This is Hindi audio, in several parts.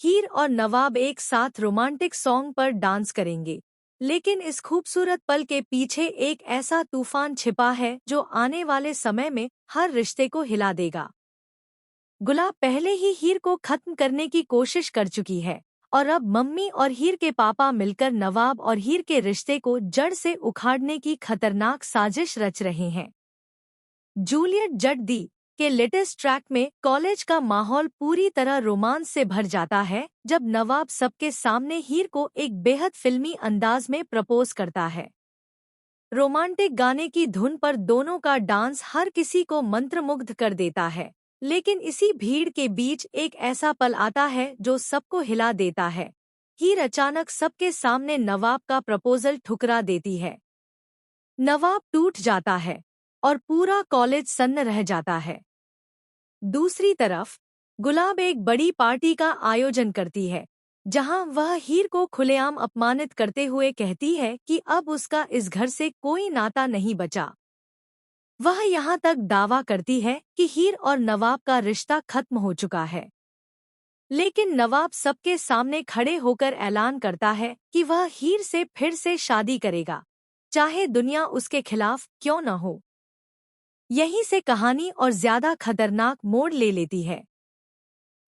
हीर और नवाब एक साथ रोमांटिक सॉन्ग पर डांस करेंगे। लेकिन इस खूबसूरत पल के पीछे एक ऐसा तूफान छिपा है जो आने वाले समय में हर रिश्ते को हिला देगा। गुलाब पहले ही हीर को खत्म करने की कोशिश कर चुकी है और अब मम्मी और हीर के पापा मिलकर नवाब और हीर के रिश्ते को जड़ से उखाड़ने की खतरनाक साजिश रच रहे हैं। जूलियट जट दी के लेटेस्ट ट्रैक में कॉलेज का माहौल पूरी तरह रोमांस से भर जाता है जब नवाब सबके सामने हीर को एक बेहद फिल्मी अंदाज में प्रपोज करता है। रोमांटिक गाने की धुन पर दोनों का डांस हर किसी को मंत्रमुग्ध कर देता है। लेकिन इसी भीड़ के बीच एक ऐसा पल आता है जो सबको हिला देता है। हीर अचानक सबके सामने नवाब का प्रपोजल ठुकरा देती है। नवाब टूट जाता है और पूरा कॉलेज सन्न रह जाता है। दूसरी तरफ गुलाब एक बड़ी पार्टी का आयोजन करती है जहां वह हीर को खुलेआम अपमानित करते हुए कहती है कि अब उसका इस घर से कोई नाता नहीं बचा। वह यहाँ तक दावा करती है कि हीर और नवाब का रिश्ता खत्म हो चुका है। लेकिन नवाब सबके सामने खड़े होकर ऐलान करता है कि वह हीर से फिर से शादी करेगा, चाहे दुनिया उसके खिलाफ क्यों न हो। यहीं से कहानी और ज्यादा खतरनाक मोड़ ले लेती है।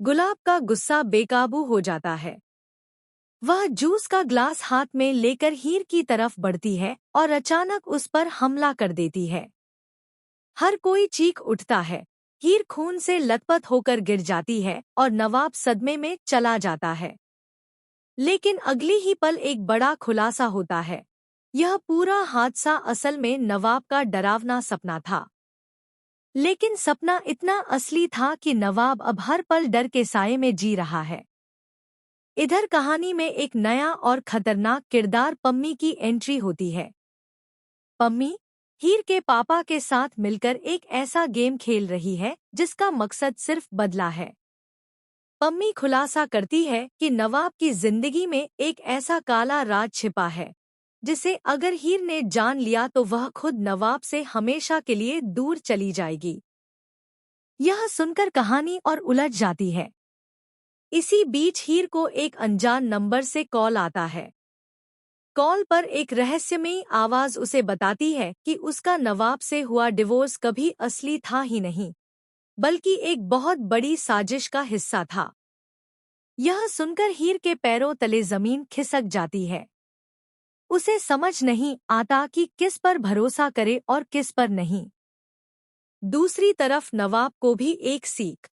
गुलाब का गुस्सा बेकाबू हो जाता है। वह जूस का ग्लास हाथ में लेकर हीर की तरफ बढ़ती है और अचानक उस पर हमला कर देती है। हर कोई चीख उठता है। हीर खून से लथपथ होकर गिर जाती है और नवाब सदमे में चला जाता है। लेकिन अगली ही पल एक बड़ा खुलासा होता है। यह पूरा हादसा असल में नवाब का डरावना सपना था। लेकिन सपना इतना असली था कि नवाब अब हर पल डर के साये में जी रहा है। इधर कहानी में एक नया और खतरनाक किरदार पम्मी की एंट्री होती है। पम्मी हीर के पापा के साथ मिलकर एक ऐसा गेम खेल रही है जिसका मकसद सिर्फ बदला है। पम्मी खुलासा करती है कि नवाब की जिंदगी में एक ऐसा काला राज छिपा है जिसे अगर हीर ने जान लिया तो वह खुद नवाब से हमेशा के लिए दूर चली जाएगी। यह सुनकर कहानी और उलझ जाती है। इसी बीच हीर को एक अनजान नंबर से कॉल आता है। कॉल पर एक रहस्यमयी आवाज उसे बताती है कि उसका नवाब से हुआ डिवोर्स कभी असली था ही नहीं, बल्कि एक बहुत बड़ी साजिश का हिस्सा था। यह सुनकर हीर के पैरों तले जमीन खिसक जाती है। उसे समझ नहीं आता कि किस पर भरोसा करे और किस पर नहीं। दूसरी तरफ नवाब को भी एक सीख